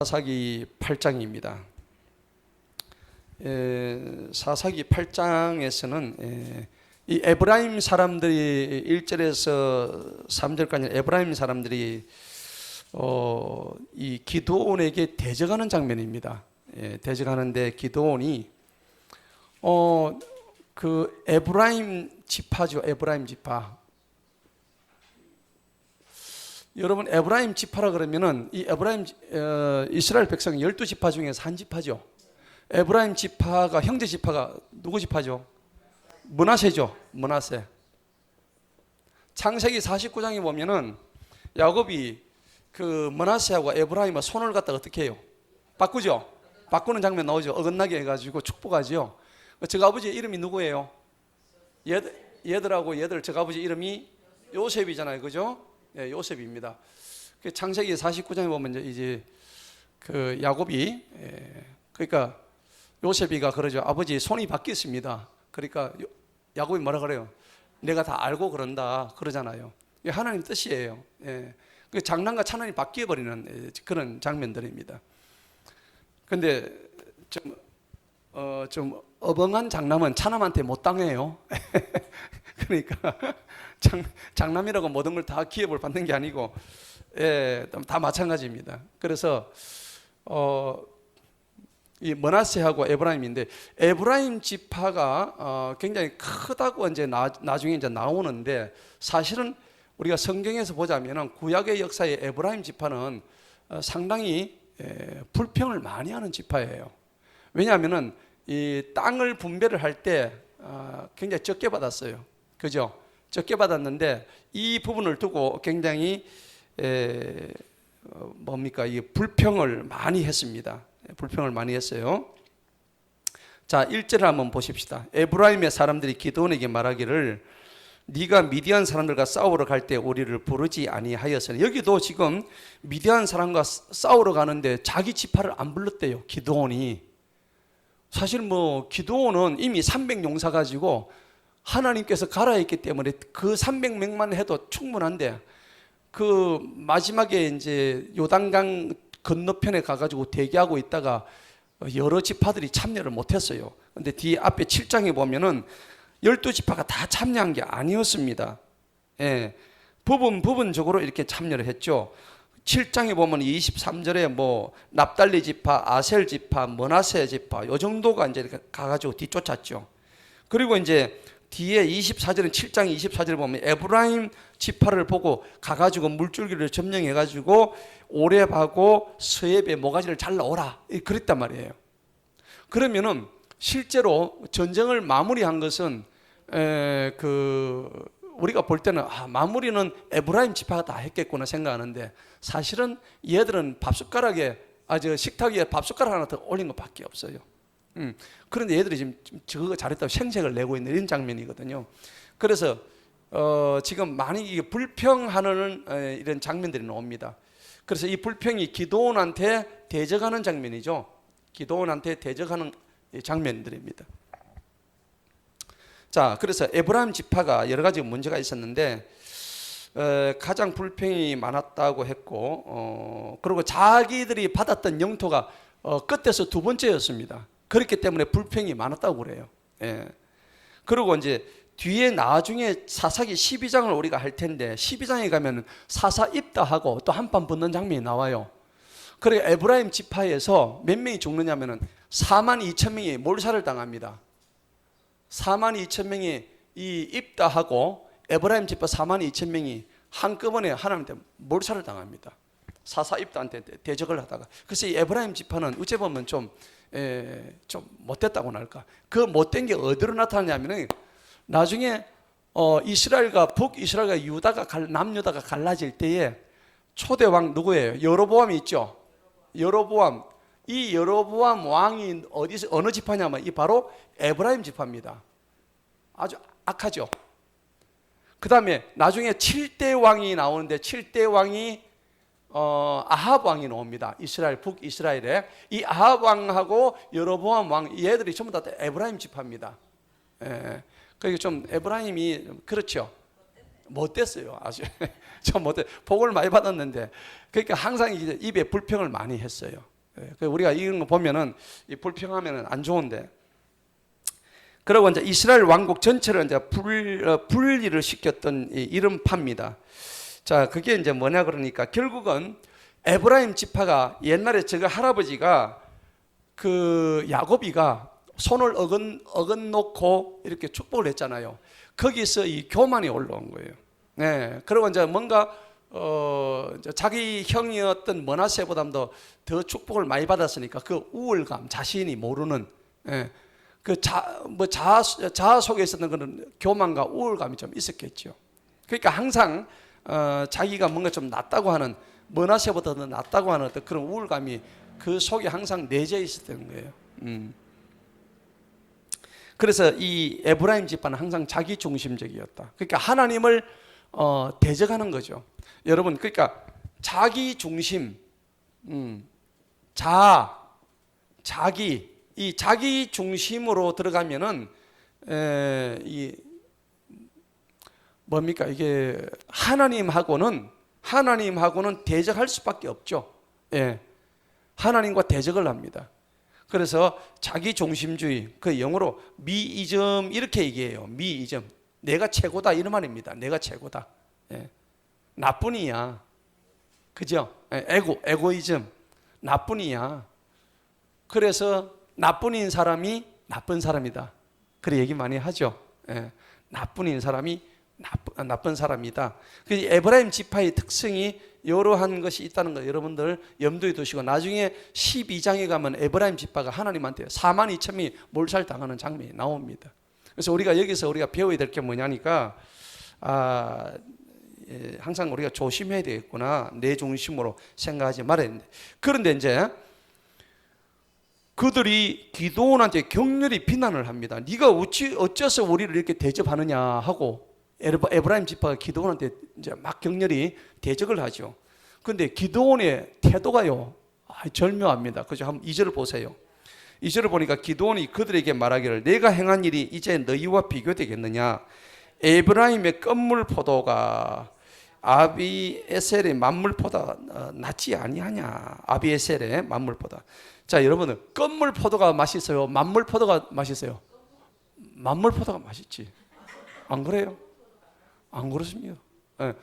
사사기 8장입니다. 사사기 8장에서는 이 에브라임 사람들이 1절에서 3절까지 에브라임 사람들이 이 기드온에게 대적하는 장면입니다. 대적하는데 기드온이 그 에브라임 지파죠. 에브라임 지파. 여러분 에브라임 지파라 그러면은 이 에브라임 이스라엘 백성 12지파 중에서 한 지파죠. 에브라임 지파가 형제 지파가 누구 지파죠? 므낫세죠. 므낫세. 창세기 49장에 보면은 야곱이 그 므낫세하고 에브라임과 손을 갖다가 어떻게 해요? 바꾸죠. 바꾸는 장면 나오죠. 어긋나게 해가지고 축복하죠. 저 아버지 이름이 누구예요? 얘들하고 얘들 저 아버지 이름이 요셉이잖아요. 그죠? 예, 요셉입니다. 그 창세기 49장에 보면 이제 그 야곱이 그러니까 요셉이가 그러죠. 아버지 손이 바뀌었습니다. 그러니까 야곱이 뭐라 그래요? 내가 다 알고 그런다 그러잖아요. 이게 하나님 뜻이에요. 예. 그 장난과 찬란이 바뀌어 버리는 그런 장면들입니다. 근데 좀 어벙한 장남은 차남한테 못 당해요. 그러니까 장남이라고 모든 걸 다 기업을 받는 게 아니고 다 마찬가지입니다. 그래서 이 므낫세하고 에브라임인데 에브라임 지파가 굉장히 크다고 이제 나중에 이제 나오는데 사실은 우리가 성경에서 보자면은 구약의 역사의 에브라임 지파는 상당히 불평을 많이 하는 지파예요. 왜냐하면은 이 땅을 분배를 할 때 굉장히 적게 받았어요. 그죠? 적게 받았는데 이 부분을 두고 굉장히 이 불평을 많이 했습니다. 불평을 많이 했어요. 자, 1절을 한번 보십시다. 에브라임의 사람들이 기드온에게 말하기를 네가 미디안 사람들과 싸우러 갈 때 우리를 부르지 아니하였으니, 여기도 지금 미디안 사람과 싸우러 가는데 자기 지파를 안 불렀대요. 기드온이. 사실 기드온은 이미 300용사 가지고 하나님께서 가라 했기 때문에 그 300명만 해도 충분한데 그 마지막에 이제 요단강 건너편에 가가지고 대기하고 있다가 여러 지파들이 참여를 못했어요. 근데 뒤에 앞에 7장에 보면은 12지파가 다 참여한 게 아니었습니다. 예, 부분적으로 이렇게 참여를 했죠. 7장에 보면 23절에 납달리 지파, 아셀 지파, 므낫세 지파 요 정도가 이제 가가지고 뒤쫓았죠. 그리고 이제 뒤에 24절은 7장 24절에 보면 에브라임 지파를 보고 가가지고 물줄기를 점령해가지고 오렙하고 스웹의 모가지를 잘라오라 그랬단 말이에요. 그러면은 실제로 전쟁을 마무리한 것은 우리가 볼 때는 마무리는 에브라임 지파가 다 했겠구나 생각하는데 사실은 얘들은 밥숟가락에 식탁 위에 밥숟가락 하나 더 올린 것밖에 없어요. 그런데 얘들이 지금 저거 잘했다고 생색을 내고 있는 이런 장면이거든요. 그래서 지금 많이 이게 불평하는 이런 장면들이 나옵니다. 그래서 이 불평이 기드온한테 대적하는 장면이죠. 기드온한테 대적하는 장면들입니다. 자, 그래서 에브라임 지파가 여러 가지 문제가 있었는데 가장 불평이 많았다고 했고 그리고 자기들이 받았던 영토가 끝에서 두 번째였습니다. 그렇기 때문에 불평이 많았다고 그래요. 예. 그리고 이제 뒤에 나중에 사사기 12장을 우리가 할 텐데 12장에 가면 사사 입다하고 또 한판 붙는 장면이 나와요. 그래 에브라임 지파에서 몇 명이 죽느냐면은 42,000명이 몰살을 당합니다. 42,000명이 이 입다하고 에브라임 지파 42,000명이 한꺼번에 하나님한테 몰살을 당합니다. 사사 입다한테 대적을 하다가. 그래서 이 에브라임 지파는 어째 보면 좀 못됐다고 할까. 그 못된 게 어디로 나타나냐면은 나중에 이스라엘과 북이스라엘과 남유다가 갈라질 때에 초대왕 누구예요? 여로보암이 있죠. 여로보암. 이 여로보암 왕이 어느 지파냐면 이 바로 에브라임 지파입니다. 아주 악하죠. 그 다음에 나중에 7대 왕이 나오는데 7대 왕이 아합 왕이 나옵니다. 북이스라엘에 이 아합 왕하고 여로보암 왕 얘들이 전부 다 에브라임 지파입니다. 예. 그러니까 좀 에브라임이 그렇죠. 못됐어요. 아주 좀 못돼. 복을 많이 받았는데, 그러니까 항상 이제 입에 불평을 많이 했어요. 우리가 이런 거 보면은 이 불평하면은 안 좋은데. 그리고 이제 이스라엘 왕국 전체를 이제 분리를 시켰던 이 이름파입니다. 자, 그게 이제 뭐냐 그러니까 결국은 에브라임 지파가 옛날에 저가 할아버지가 그 야곱이가 손을 어긋놓고 이렇게 축복을 했잖아요. 거기서 이 교만이 올라온 거예요. 네. 그리고 이제 뭔가 이제 자기 형이었던 머나세보다도 더 축복을 많이 받았으니까 그 우월감, 자신이 모르는, 예. 그 자아 속에 있었던 그런 교만과 우월감이 좀 있었겠죠. 그러니까 항상 자기가 뭔가 좀 낫다고 하는, 머나세보다 더 낫다고 하는 어떤 그런 우월감이 그 속에 항상 내재 있었던 거예요. 그래서 이 에브라임 집안은 항상 자기 중심적이었다. 그러니까 하나님을 대적하는 거죠. 여러분, 그러니까 자기 중심, 자기, 이 자기 중심으로 들어가면은 이 뭡니까 이게 하나님하고는 대적할 수밖에 없죠. 예, 하나님과 대적을 합니다. 그래서 자기 중심주의, 그 영어로 미이즘 이렇게 얘기해요. 미이즘, 내가 최고다 이런 말입니다. 내가 최고다. 예. 나뿐이야. 그죠? 예. 에고이즘, 나뿐이야. 그래서 나뿐인 사람이 나쁜 사람이다. 그래 얘기 많이 하죠. 예. 나뿐인 사람이 나쁜 사람이다. 그 에브라임 지파의 특성이 이러한 것이 있다는 거 여러분들 염두에 두시고, 나중에 12장에 가면 에브라임 지파가 하나님한테 4만 2천이 몰살당하는 장면이 나옵니다. 그래서 여기서 우리가 배워야 될 게 뭐냐니까, 항상 우리가 조심해야 되겠구나. 내 중심으로 생각하지 말아야 되는데. 그런데 이제 그들이 기드온한테 격렬히 비난을 합니다. 네가 어째서 우리를 이렇게 대접하느냐 하고 에브라임 지파가 기드온한테 이제 막 격렬히 대적을 하죠. 그런데 기드온의 태도가요, 절묘합니다. 그죠? 한번 2절을 보세요. 2절을 보니까 기드온이 그들에게 말하기를, 내가 행한 일이 이제 너희와 비교되겠느냐? 에브라임의 껌물 포도가 아비에셀의 만물보다 낫지 아니하냐? 아비에셀의 만물보다. 자, 여러분들, 껌물 포도가 맛있어요? 만물 포도가 맛있어요? 만물 포도가 맛있지. 안 그래요? 안 그렇습니다. 예.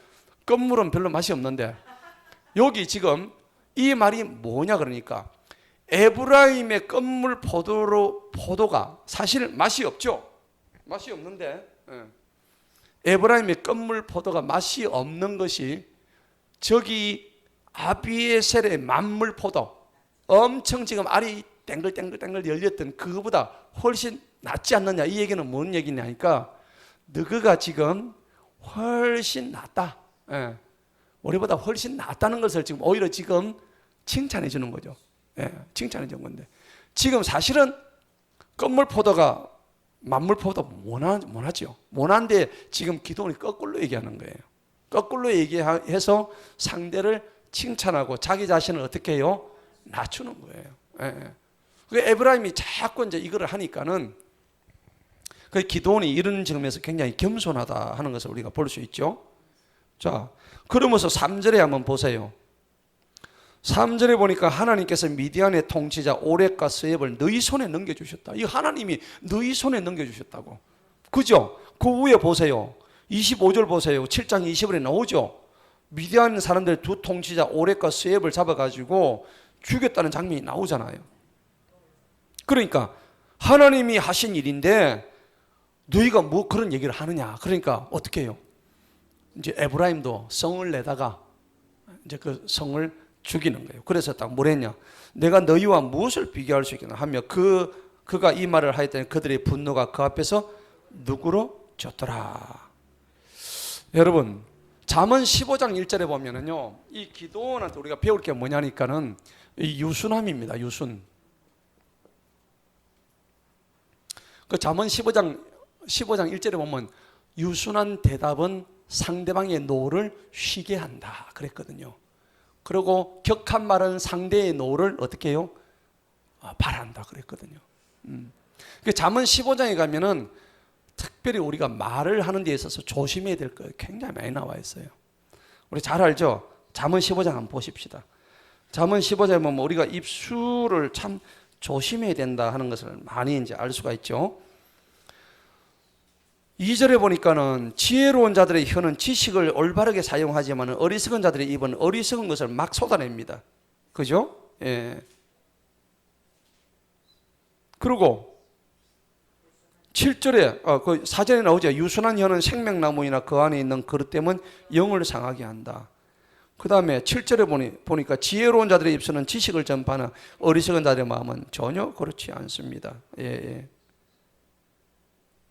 껌물은 별로 맛이 없는데, 여기 지금 이 말이 뭐냐 그러니까, 에브라임의 껌물 포도가 사실 맛이 없죠. 맛이 없는데, 에브라임의 껌물 포도가 맛이 없는 것이 저기 아비에셀의 만물 포도, 엄청 지금 알이 땡글땡글 열렸던 그거보다 훨씬 낫지 않느냐. 이 얘기는 뭔 얘기냐니까, 너가 지금 훨씬 낫다. 예. 우리보다 훨씬 낫다는 것을 지금 오히려 지금 칭찬해 주는 거죠. 예. 칭찬해 주는 건데, 지금 사실은 껌물 포도가 만물 포도 못하죠. 못한데 지금 기도원이 거꾸로 얘기하는 거예요. 거꾸로 얘기해서 상대를 칭찬하고 자기 자신을 어떻게 해요? 낮추는 거예요. 예. 그 에브라임이 자꾸 이제 이거를 하니까는, 그 기도원이 이런 점에서 굉장히 겸손하다 하는 것을 우리가 볼 수 있죠. 자, 그러면서 3절에 한번 보세요. 3절에 보니까 하나님께서 미디안의 통치자 오렉과 스웹을 너희 손에 넘겨주셨다. 이 하나님이 너희 손에 넘겨주셨다고. 그죠? 그 위에 보세요. 25절 보세요. 7장 20절에 나오죠. 미디안 사람들 두 통치자 오렉과 스웹을 잡아가지고 죽였다는 장면이 나오잖아요. 그러니까 하나님이 하신 일인데 너희가 뭐 그런 얘기를 하느냐. 그러니까 어떻게 해요? 이제 에브라임도 성을 내다가 이제 그 성을 죽이는 거예요. 그래서 딱 뭐랬냐? 내가 너희와 무엇을 비교할 수 있겠나 하며 그가 이 말을 하였더니 그들의 분노가 그 앞에서 누구로 졌더라. 여러분, 잠언 15장 1절에 보면은요, 이 기도원한테 우리가 배울 게 뭐냐니까는 이 유순함입니다. 유순. 그 잠언 15장 1절에 보면 유순한 대답은 상대방의 노를 쉬게 한다 그랬거든요. 그리고 격한 말은 상대의 노를 어떻게 해요? 바란다 그랬거든요. 그 잠언 15장에 가면은 특별히 우리가 말을 하는 데 있어서 조심해야 될 거 굉장히 많이 나와 있어요. 우리 잘 알죠? 잠언 15장 한번 보십시다. 잠언 15장에 보면 우리가 입술을 참 조심해야 된다 하는 것을 많이 이제 알 수가 있죠. 2절에 보니까는 지혜로운 자들의 혀는 지식을 올바르게 사용하지만 어리석은 자들의 입은 어리석은 것을 막 쏟아냅니다. 그죠? 예. 그리고 7절에 그 사전에 나오죠. 유순한 혀는 생명나무이나 그 안에 있는 그릇 때문 영을 상하게 한다. 그 다음에 7절에 보니까 지혜로운 자들의 입술은 지식을 전파하는 어리석은 자들의 마음은 전혀 그렇지 않습니다. 예, 예.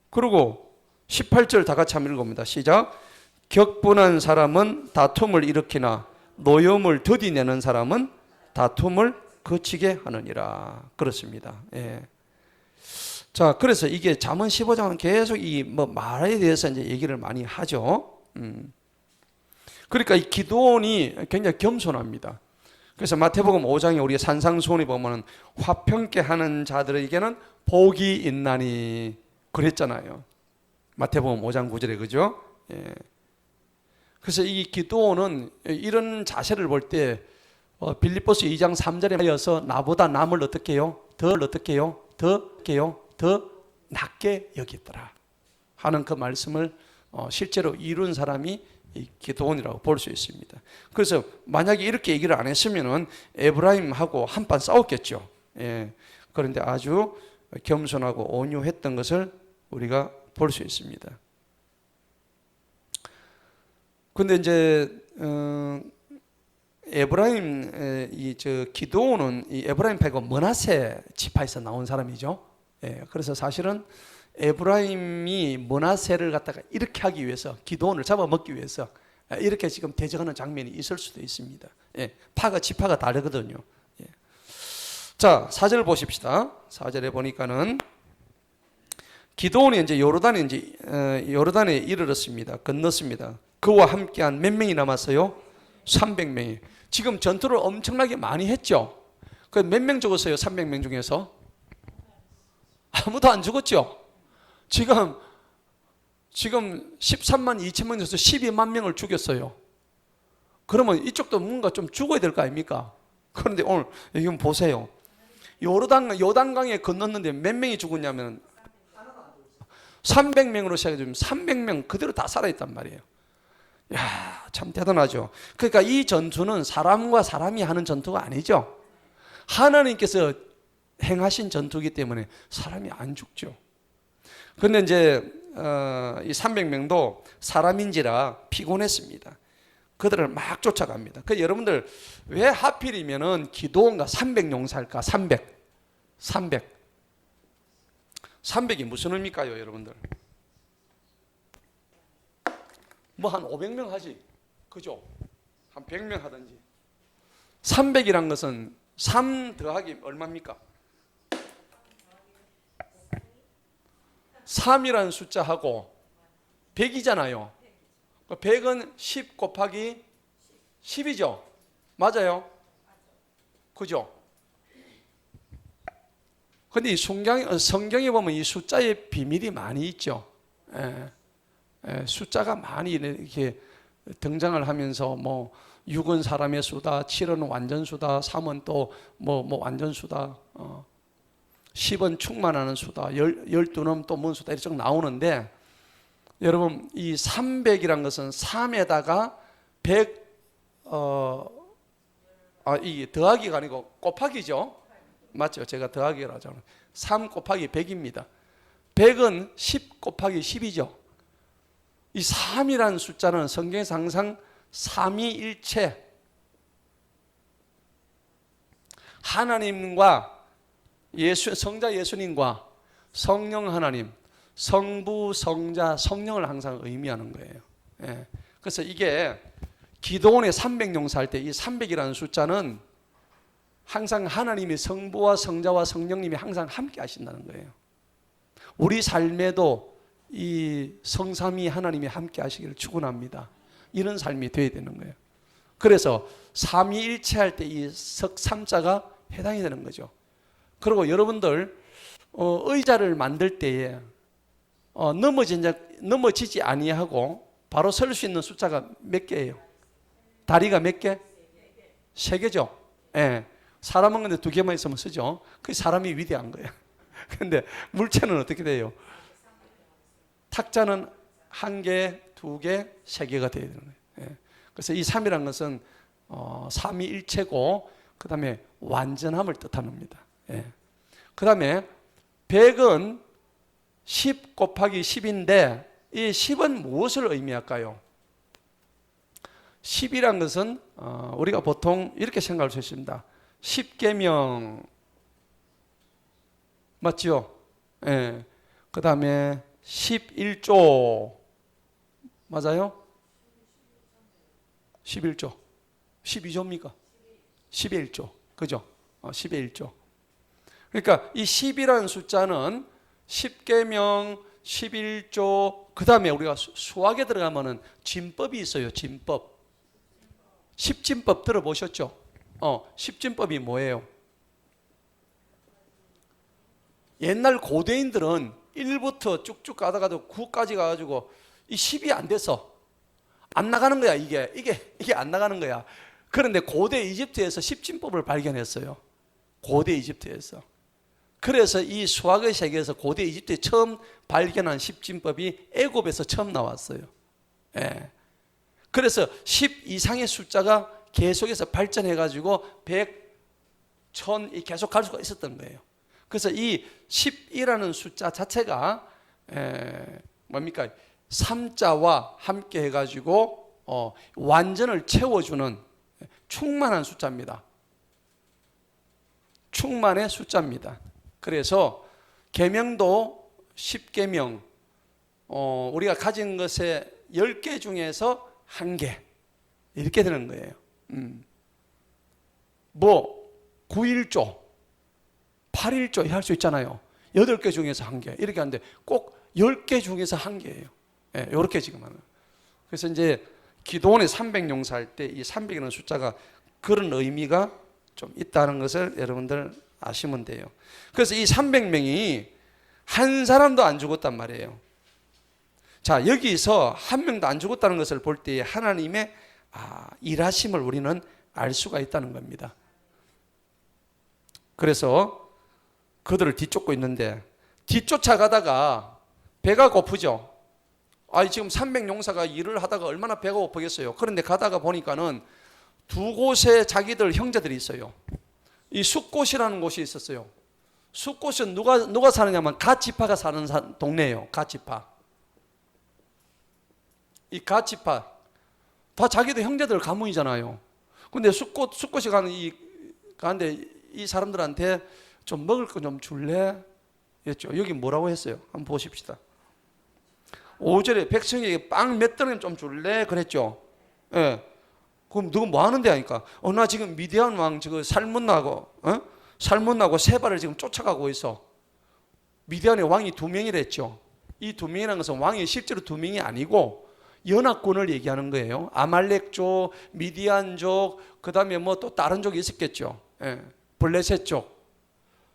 그리고 18절 다 같이 한번 읽어봅니다. 시작. 격분한 사람은 다툼을 일으키나 노염을 더디내는 사람은 다툼을 그치게 하느니라. 그렇습니다. 예. 자, 그래서 이게 잠언 15장은 계속 이 뭐 말에 대해서 이제 얘기를 많이 하죠. 그러니까 이 기도원이 굉장히 겸손합니다. 그래서 마태복음 5장에 우리 산상수훈에 보면은 화평케 하는 자들에게는 복이 있나니 그랬잖아요. 마태복음 5장 9절에 그죠? 예. 그래서 이 기도원은 이런 자세를 볼 때 빌립보서 2장 3절에 하여서 나보다 남을 어떻게 해요? 더 낮게 여기더라 하는 그 말씀을 실제로 이룬 사람이 이 기도원이라고 볼 수 있습니다. 그래서 만약에 이렇게 얘기를 안 했으면은 에브라임하고 한판 싸웠겠죠. 예. 그런데 아주 겸손하고 온유했던 것을 우리가 볼 수 있습니다. 근데 이제 에브라임 기드온은 이 에브라임 패고 므낫세 지파에서 나온 사람이죠. 예, 그래서 사실은 에브라임이 므낫세를 갖다가 이렇게 하기 위해서 기드온을 잡아먹기 위해서 이렇게 지금 대적하는 장면이 있을 수도 있습니다. 예, 지파가 다르거든요. 예. 자, 4절 보십시다. 4절에 보니까는 기드온이 이제 요르단에 이르렀습니다. 건넜습니다. 그와 함께한 몇 명이 남았어요? 300명이. 지금 전투를 엄청나게 많이 했죠. 그 몇 명 죽었어요? 300명 중에서? 아무도 안 죽었죠. 지금 13만 2천 명에서 12만 명을 죽였어요. 그러면 이쪽도 뭔가 좀 죽어야 될 거 아닙니까? 그런데 오늘 여기 보세요. 요단강에 건넜는데 몇 명이 죽었냐면 300명으로 시작해주면 300명 그대로 다 살아있단 말이에요. 야, 참 대단하죠. 그러니까 이 전투는 사람과 사람이 하는 전투가 아니죠. 하나님께서 행하신 전투이기 때문에 사람이 안 죽죠. 그런데 이제 이 300명도 사람인지라 피곤했습니다. 그들을 막 쫓아갑니다. 그 여러분들 왜 하필이면은 기드온과 300용사일까? 300이 무슨 의미일까요, 여러분들? 뭐 한 500명 하지, 그죠? 한 100명 하든지. 300이란 것은 3 더하기 얼마입니까? 3이라는 숫자하고 100이잖아요. 100은 10 곱하기 10이죠. 맞아요? 그죠? 근데 이 성경에 보면 이 숫자의 비밀이 많이 있죠. 숫자가 많이 이렇게 등장을 하면서 뭐 6은 사람의 수다, 7은 완전수다, 3은 또 뭐 완전수다, 10은 충만하는 수다, 12는 또 뭔 수다 이렇게 나오는데 여러분 이 300이란 것은 3에다가 100 이 더하기가 아니고 곱하기죠. 맞죠? 제가 더하기라고 하잖아요. 3 곱하기 100입니다. 100은 10 곱하기 10이죠. 이 3이라는 숫자는 성경에서 항상 삼위일체, 하나님과 성자 예수님과 성령 하나님, 성부, 성자, 성령을 항상 의미하는 거예요. 예. 그래서 이게 기도원의 300용사 할 때 이 300이라는 숫자는 항상 하나님이 성부와 성자와 성령님이 항상 함께 하신다는 거예요. 우리 삶에도 이 성삼위 하나님이 함께 하시기를 축원합니다. 이런 삶이 되어야 되는 거예요. 그래서 삼위일체 할 때 이 석삼자가 해당이 되는 거죠. 그리고 여러분들 의자를 만들 때에 넘어지지 아니하고 바로 설 수 있는 숫자가 몇 개예요? 다리가 몇 개? 세 개죠. 예. 사람은 근데 두 개만 있으면 쓰죠. 그 사람이 위대한 거예요. 근데 물체는 어떻게 돼요? 탁자는 한 개, 두 개, 세 개가 돼야 되는 거예요. 예. 그래서 이 3이라는 것은 삼위일체고 그 다음에 완전함을 뜻합니다. 예. 그 다음에 100은 10 곱하기 10인데 이 10은 무엇을 의미할까요? 10이란 것은 우리가 보통 이렇게 생각할 수 있습니다. 10계명 맞죠? 예. 그 다음에 11조 맞아요? 11조 12조입니까? 11조 그죠? 11조 그러니까 이 10이라는 숫자는 10계명 11조 그 다음에 우리가 수학에 들어가면은 진법이 있어요. 진법 십진법 들어보셨죠? 십진법이 뭐예요? 옛날 고대인들은 1부터 쭉쭉 가다가도 9까지 가가지고 이 10이 안 돼서 안 나가는 거야. 이게 안 나가는 거야. 그런데 고대 이집트에서 십진법을 발견했어요. 고대 이집트에서. 그래서 이 수학의 세계에서 고대 이집트에 처음 발견한 십진법이 애굽에서 처음 나왔어요. 예. 그래서 10 이상의 숫자가 계속해서 발전해가지고 100, 1000 계속 갈 수가 있었던 거예요. 그래서 이 10이라는 숫자 자체가 뭡니까? 3자와 함께 해가지고 완전을 채워주는 충만한 숫자입니다. 충만의 숫자입니다. 그래서 계명도 10계명 우리가 가진 것의 10개 중에서 1개 이렇게 되는 거예요. 9일조 8일조 할 수 있잖아요. 8개 중에서 1개 이렇게 하는데 꼭 10개 중에서 1개예요. 예, 이렇게 지금 하는. 그래서 이제 기도원의 300용사 할 때 이 300이라는 숫자가 그런 의미가 좀 있다는 것을 여러분들 아시면 돼요. 그래서 이 300명이 한 사람도 안 죽었단 말이에요. 자, 여기서 한 명도 안 죽었다는 것을 볼 때 하나님의 일하심을 우리는 알 수가 있다는 겁니다. 그래서 그들을 뒤쫓고 있는데 뒤쫓아가다가 배가 고프죠. 지금 300용사가 일을 하다가 얼마나 배가 고프겠어요. 그런데 가다가 보니까는 두 곳에 자기들 형제들이 있어요. 이 숫곳이라는 곳이 있었어요. 숫곳은 누가 사느냐면 갓지파가 사는 동네예요. 갓지파. 이 갓지파 다 자기들 형제들 가문이잖아요. 근데 숫곳이 가는데 이 사람들한테 좀 먹을 거 좀 줄래? 했죠. 여기 뭐라고 했어요? 한번 보십시다. 5절에 백성에게 빵 몇 덩이 좀 줄래? 그랬죠. 예. 그럼 누가 뭐 하는데 하니까 나 지금 미디안 왕 살문나고 세바를 지금 쫓아가고 있어. 미디안의 왕이 2명이랬죠. 이 2명이라는 것은 왕이 실제로 2명이 아니고 연합군을 얘기하는 거예요. 아말렉족, 미디안족, 그 다음에 뭐 또 다른 족이 있었겠죠. 예. 블레셋족.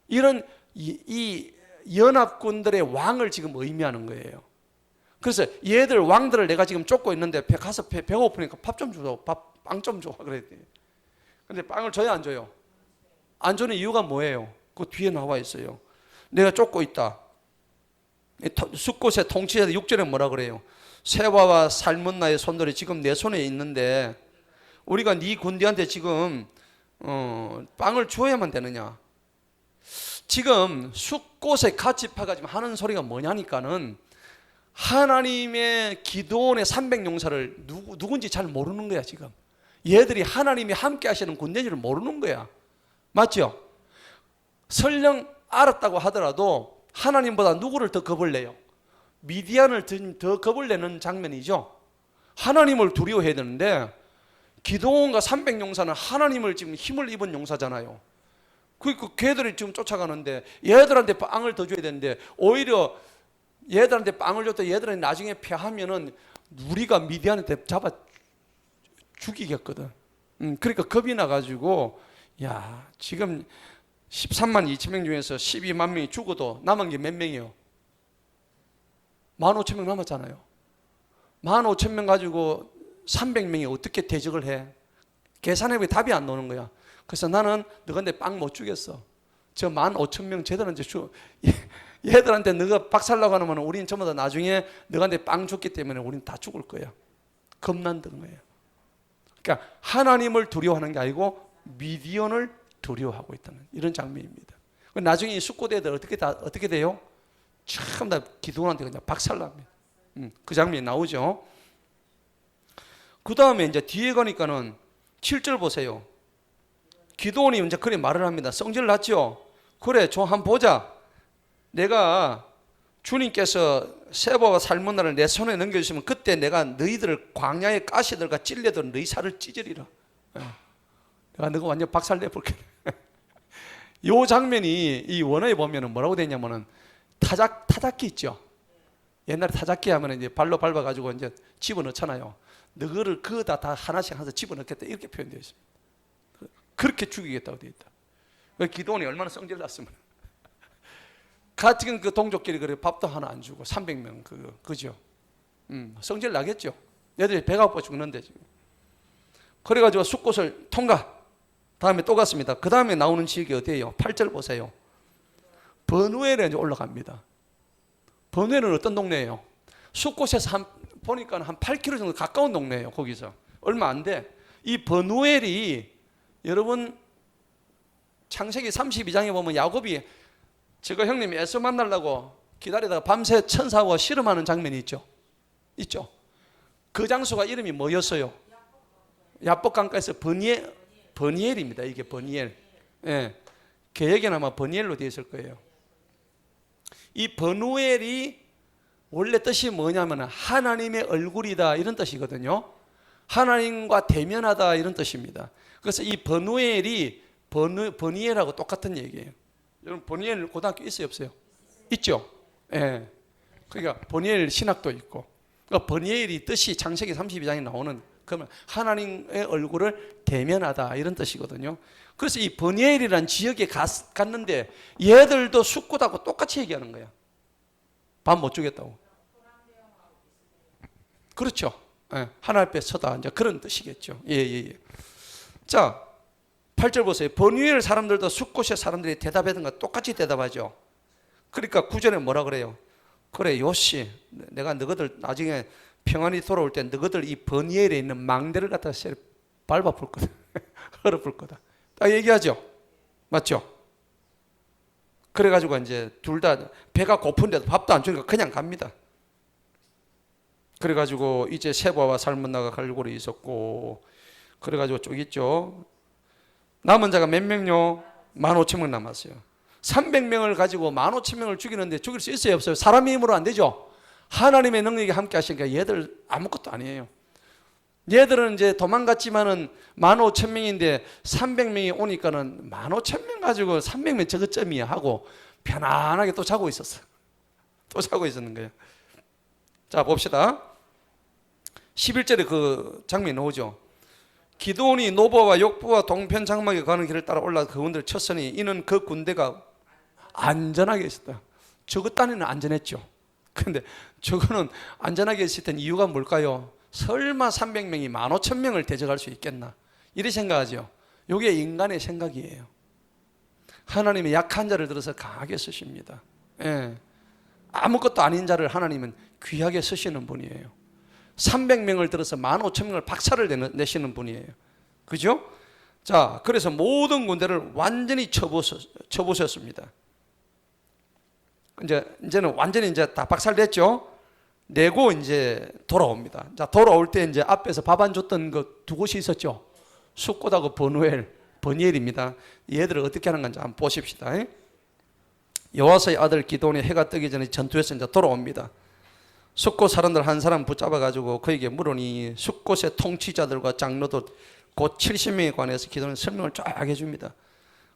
이런 이 연합군들의 왕을 지금 의미하는 거예요. 그래서 얘들 왕들을 내가 지금 쫓고 있는데 가서 배가 고프니까 밥 좀 줘, 빵 좀 줘 그랬더니 근데 빵을 줘야 안 줘요? 안 주는 이유가 뭐예요? 그 뒤에 나와 있어요. 내가 쫓고 있다. 숫곳의 통치자 6절에 뭐라 그래요? 세바와 살문나의 손들이 지금 내 손에 있는데 우리가 네 군대한테 지금 빵을 주어야만 되느냐? 지금 숫곳의 갓지파가 지금 하는 소리가 뭐냐니까는 하나님의 기도원의 300용사를 누군지 잘 모르는 거야. 지금 얘들이 하나님이 함께 하시는 군대인지를 모르는 거야. 맞죠? 설령 알았다고 하더라도 하나님보다 누구를 더 겁을 내요? 미디안을 더 겁을 내는 장면이죠. 하나님을 두려워해야 되는데 기도원과 300용사는 하나님을 지금 힘을 입은 용사잖아요. 그 걔들이 지금 쫓아가는데 얘들한테 빵을 더 줘야 되는데 오히려 얘들한테 빵을 줬다 얘들은 나중에 패하면은 우리가 미디안한테 잡아 죽이겠거든. 그러니까 겁이 나가지고 지금 13만 2천 명 중에서 12만 명이 죽어도 남은 게 몇 명이요? 15,000명 남았잖아요. 15,000명 가지고 300명이 어떻게 대적을 해? 계산해보니 답이 안 나오는 거야. 그래서 나는 너한테 빵 못 주겠어. 저 15,000명 쟤들한테 얘들한테 너가 박살나고 하면 우리는 전부 다 나중에 너한테 빵 줬기 때문에 우리는 다 죽을 거야. 겁난다는 거예요. 그러니까 하나님을 두려워하는 게 아니고 미디언을 두려워하고 있다는 이런 장면입니다. 나중에 이 숙고대들 어떻게 돼요? 참 다 기도원한테 그냥 박살납니다. 그 장면이 나오죠. 그 다음에 이제 뒤에 가니까는 7절 보세요. 기도원이 이제 그래 말을 합니다. 성질 났죠? 그래, 저 한번 보자. 내가 주님께서 세바와 살문나를 내 손에 넘겨주시면 그때 내가 너희들을 광야의 가시들과 찔레들 너희 살을 찢으리라. 내가 너가 완전 박살내볼게. 이 장면이 이 원어에 보면은 뭐라고 되냐면은 타작기 있죠. 옛날에 타작기 하면 이제 발로 밟아가지고 이제 집어넣잖아요. 너를 그거다 다 하나씩 하나씩 집어넣겠다 이렇게 표현되어 있습니다. 그렇게 죽이겠다고 되어 있다. 기도원이 얼마나 성질났으면 같은 그 동족끼리 그래 밥도 하나 안 주고 300명 그죠? 성질 나겠죠. 얘들이 배가 고파 죽는데 지금. 그래가지고 숫곳을 통과. 다음에 또 갔습니다. 그 다음에 나오는 지역이 어디예요? 8절 보세요. 버누엘에 이제 올라갑니다. 버누엘은 어떤 동네예요? 숫곳에서 보니까 한 8km 정도 가까운 동네예요. 거기서 얼마 안 돼. 이 버누엘이 여러분 창세기 32장에 보면 야곱이 저거 형님 에서 만나려고 기다리다가 밤새 천사와 씨름하는 장면이 있죠. 그 장소가 이름이 뭐였어요? 야복강가에서 버니엘입니다. 이게 버니엘. 예. 개혁에는 아마 버니엘로 되어 있을 거예요. 이 버누엘이 원래 뜻이 뭐냐면 하나님의 얼굴이다 이런 뜻이거든요. 하나님과 대면하다 이런 뜻입니다. 그래서 이 버누엘이 버니엘하고 똑같은 얘기예요. 여러분 버니엘 고등학교 있어요 없어요? 있죠. 예. 그러니까 버니엘 신학도 있고. 그러니까 버니엘이 뜻이 창세기 32장에 나오는 그러면 하나님의 얼굴을 대면하다 이런 뜻이거든요. 그래서 이 버니엘이라는 지역에 갔는데 얘들도 숙고하고 똑같이 얘기하는 거야. 밥 못 주겠다고. 그렇죠. 예, 하나 앞에 서다 이제 그런 뜻이겠죠. 예. 자, 8절 보세요. 버니엘 사람들도 숙곳의 사람들이 대답하던 거 똑같이 대답하죠. 그러니까 9절에 뭐라 그래요? 그래 요시 내가 너희들 나중에 평안히 돌아올 때 너희들 이 버니엘에 있는 망대를 갖다가 밟아볼 거다. 헐어볼 거다. 딱 얘기하죠. 맞죠? 그래가지고 이제 둘 다 배가 고픈데도 밥도 안 주니까 그냥 갑니다. 그래가지고 이제 세바와 살문나가 갈고리 있었고 그래가지고 쭉 있죠. 남은 자가 몇 명요? 15,000명 남았어요. 300명을 가지고 15,000명을 죽이는데 죽일 수 있어요 없어요? 사람의 힘으로 안 되죠. 하나님의 능력이 함께 하시니까 얘들 아무것도 아니에요. 얘들은 이제 도망갔지만은 15,000명인데 300명이 오니까는 15,000명 가지고 300명 저것점이야 하고 편안하게 또 자고 있었어. 또 자고 있었는 거예요. 자 봅시다. 11절에 그 장면이 나오죠. 기드온이 노바와 욕부와 동편 장막에 가는 길을 따라 올라 그분들 쳤으니 이는 그 군대가 안전하게 있었다. 저것 딴에는 안전했죠. 근데 저거는 안전하게 있을 땐 이유가 뭘까요? 설마 300명이 15,000명을 대적할 수 있겠나? 이렇게 생각하죠. 이게 인간의 생각이에요. 하나님의 약한 자를 들어서 강하게 쓰십니다. 예. 아무것도 아닌 자를 하나님은 귀하게 쓰시는 분이에요. 300명을 들어서 15,000명을 박살을 내시는 분이에요. 그죠? 자, 그래서 모든 군대를 완전히 쳐보셨습니다. 이제는 완전히 이제 다 박살냈죠? 내고 이제 돌아옵니다. 자, 돌아올 때 이제 앞에서 밥 안 줬던 그 두 곳이 있었죠? 숫곳하고 버니엘입니다. 얘들을 어떻게 하는 건지 한번 보십시다. 여호와의 아들 기드온이 해가 뜨기 전에 전투에서 이제 돌아옵니다. 숫곳 사람들 한 사람 붙잡아가지고 그에게 물으니 숫곳의 통치자들과 장로도 곧 70명에 관해서 기도는 설명을 쫙 해줍니다.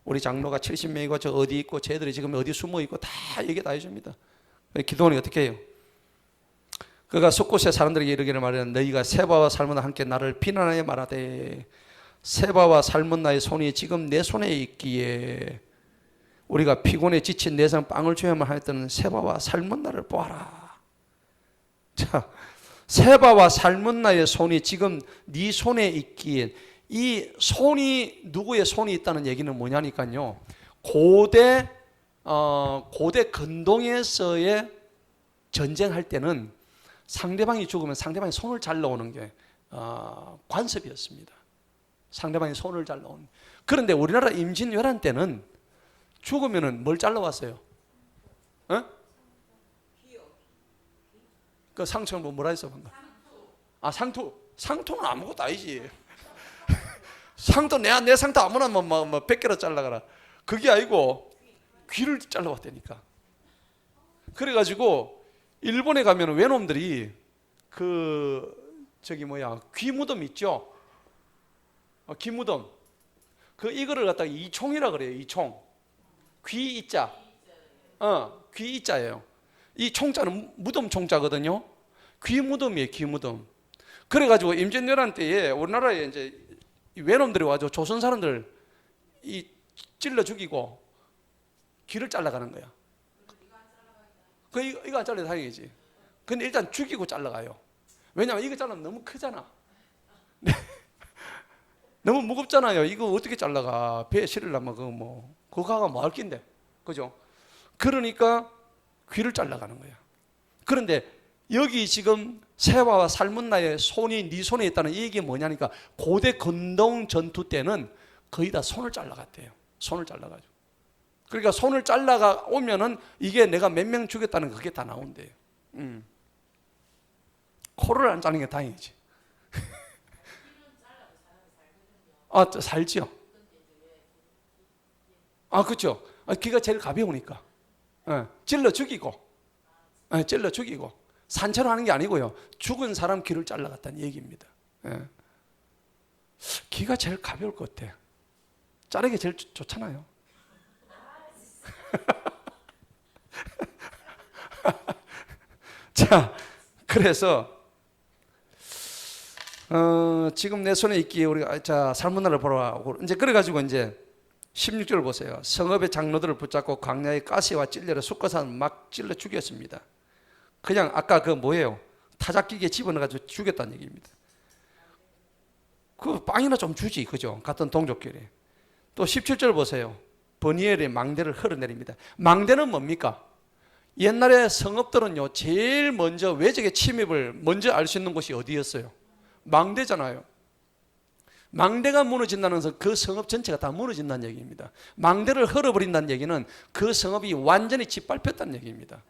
우리 장로가 70명이고 저 어디 있고 쟤들이 지금 어디 숨어 있고 다 얘기 다 해줍니다. 기도원이 어떻게 해요? 그가 숫곳의 사람들에게 이르기를 말하여 너희가 세바와 살문나 함께 나를 비난하여 말하되 세바와 살문나의 손이 지금 내 손에 있기에 우리가 피곤에 지친 내상 빵을 줘야만 하였던 세바와 살문나를 보아라. 자, 세바와 살문나의 손이 지금 네 손에 있기에, 이 손이 누구의 손이 있다는 얘기는 뭐냐니까요. 고대 근동에서의 전쟁할 때는 상대방이 죽으면 상대방이 손을 잘라오는 게 관습이었습니다. 상대방이 손을 잘라오는. 그런데 우리나라 임진왜란 때는 죽으면은 뭘 잘라왔어요? 어? 그 상처는 뭐라 했어 방금? 상투. 상투는 아무것도 아니지. 상투 내 상투 아무나 뭐 100개로 잘라가라. 그게 아니고 귀를 잘라왔다니까. 그래가지고 일본에 가면 외놈들이 귀 무덤 있죠? 귀 무덤. 이거를 갖다가 이총이라 그래요. 이총. 귀 이자. 귀 이자예요. 이 총자는 무덤 총자거든요. 귀 무덤이에요. 귀 무덤. 그래가지고 임진왜란 때에 우리나라에 이제 외놈들이 와서 조선 사람들 찔러 죽이고 귀를 잘라가는 거야. 이거 안 잘라도 다행이지. 근데 일단 죽이고 잘라가요. 왜냐하면 이거 잘라면 너무 크잖아. 너무 무겁잖아요. 이거 어떻게 잘라가? 배에 실으려면 그거가 뭐 할 낀데, 그죠? 그러니까 귀를 잘라가는 거야. 그런데 여기 지금 세바와 살문나의 손이 네 손에 있다는 이 얘기 뭐냐니까, 고대 근동 전투 때는 거의 다 손을 잘라갔대요. 손을 잘라가지고. 그러니까 손을 잘라가 오면은 이게 내가 몇 명 죽였다는 그게 다 나온대요. 코를 안 자르는 게 다행이지. 살지요. 그렇죠. 귀가 제일 가벼우니까. 찔러 죽이고. 찔러 죽이고. 산채로 하는 게 아니고요. 죽은 사람 귀를 잘라갔다는 얘기입니다. 귀가 제일 가벼울 것 같아. 자르기 제일 좋잖아요. 자, 그래서 지금 내 손에 있기에 우리가 살문나를 보러 가고 이제 그래가지고 이제 16절 보세요. 성읍의 장로들을 붙잡고 광야의 가시와 찔레로 숫가산 막 찔러 죽였습니다. 그냥 아까 뭐예요? 타작기계 집어넣어가지고 죽였다는 얘기입니다. 빵이나 좀 주지, 그죠? 같은 동족끼리. 또 17절 보세요. 버니엘의 망대를 흘러내립니다. 망대는 뭡니까? 옛날에 성읍들은요, 제일 먼저 외적의 침입을 먼저 알 수 있는 곳이 어디였어요? 망대잖아요. 망대가 무너진다는 것은 그 성읍 전체가 다 무너진다는 얘기입니다. 망대를 흘러버린다는 얘기는 그 성읍이 완전히 짓밟혔다는 얘기입니다.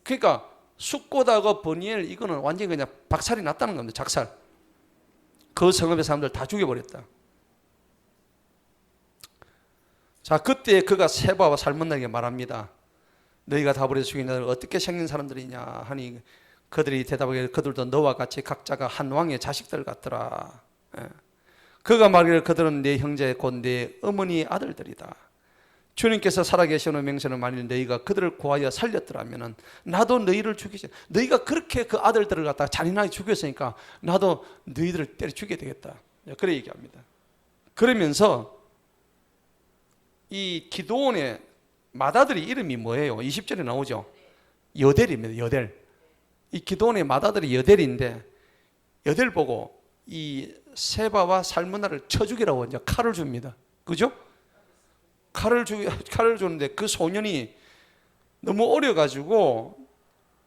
그러니까 숫고다고 버니엘 이거는 완전히 그냥 박살이 났다는 겁니다. 작살. 그 성읍의 사람들 다 죽여버렸다. 자, 그때 그가 세바와 살문나에게 말합니다. 너희가 다버려 죽인 자들 어떻게 생긴 사람들이냐 하니 그들이 대답하기를 그들도 너와 같이 각자가 한 왕의 자식들 같더라. 그가 말하기를 그들은 내 형제 곧 내 어머니 아들들이다. 주님께서 살아계시는 맹세는 만일 너희가 그들을 구하여 살렸더라면 나도 너희를 죽이지. 너희가 그렇게 그 아들들을 갖다가 잔인하게 죽였으니까 나도 너희들을 때려 죽여야 되겠다. 그래 얘기합니다. 그러면서 이 기드온의 맏아들이 이름이 뭐예요? 20절에 나오죠. 여델입니다. 여델. 이 기드온의 맏아들이 여델인데 여델 보고 이 세바와 살문나를 쳐 죽이라고 이제 칼을 줍니다. 그죠? 칼을 주는데 그 소년이 너무 어려가지고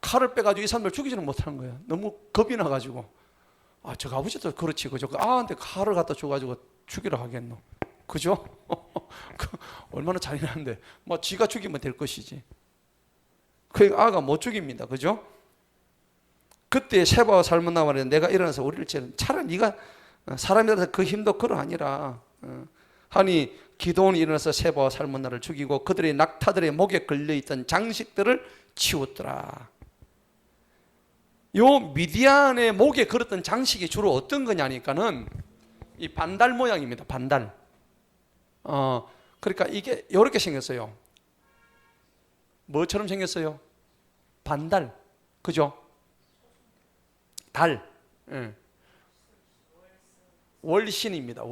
칼을 빼가지고 이 사람들 죽이지는 못하는 거야. 너무 겁이 나가지고. 저 아버지도 그렇지. 그죠? 아한테 칼을 갖다 줘가지고 죽이라 하겠노. 그죠? 얼마나 잔인한데. 지가 죽이면 될 것이지. 그 아가 못 죽입니다. 그죠? 그때 세바와 살문나 말에 내가 일어나서 우리를 차라리 네가 사람이라서 그 힘도 그러하니라 하니 기드온이 일어나서 세바와 살문나를 죽이고 그들의 낙타들의 목에 걸려있던 장식들을 치웠더라. 요 미디안의 목에 걸었던 장식이 주로 어떤 거냐니까는 이 반달 모양입니다. 반달. 그러니까 이게 이렇게 생겼어요. 뭐처럼 생겼어요? 반달. 그죠? 달. 월신입니다.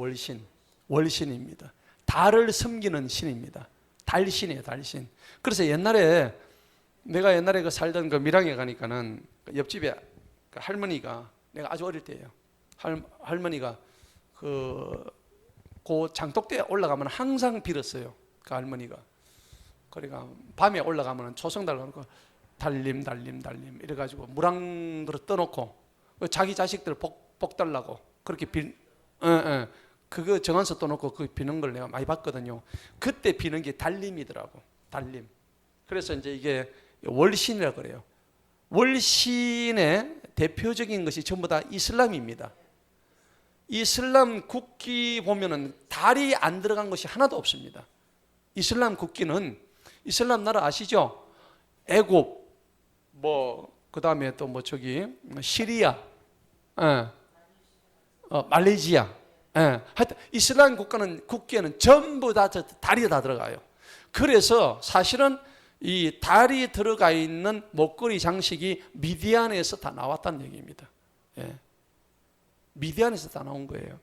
월신입니다. 달을 섬기는 신입니다. 달신이에요. 달신. 그래서 내가 옛날에 살던 그 밀양에 가니까는 옆집에 그 할머니가 내가 아주 어릴 때예요. 할머니가 그 장독대에 올라가면 항상 빌었어요. 그 할머니가. 그러니까 밤에 올라가면 초성달 가고 달림 이래가지고 물한 그릇 떠놓고 자기 자식들 복 달라고 그렇게 그거 정한서 떠놓고 그 비는 걸 내가 많이 봤거든요. 그때 비는 게 달림이더라고. 달림. 그래서 이제 이게 월신이라 그래요. 월신의 대표적인 것이 전부 다 이슬람입니다. 이슬람 국기 보면은 달이 안 들어간 것이 하나도 없습니다. 이슬람 국기는 이슬람 나라 아시죠? 애굽, 그다음에 또 시리아, 말레이시아, 하여튼 이슬람 국기에는 전부 다 달이 다 들어가요. 그래서 사실은 이 달이 들어가 있는 목걸이 장식이 미디안에서 다 나왔다는 얘기입니다. 예. 미디안에서 다 나온 거예요.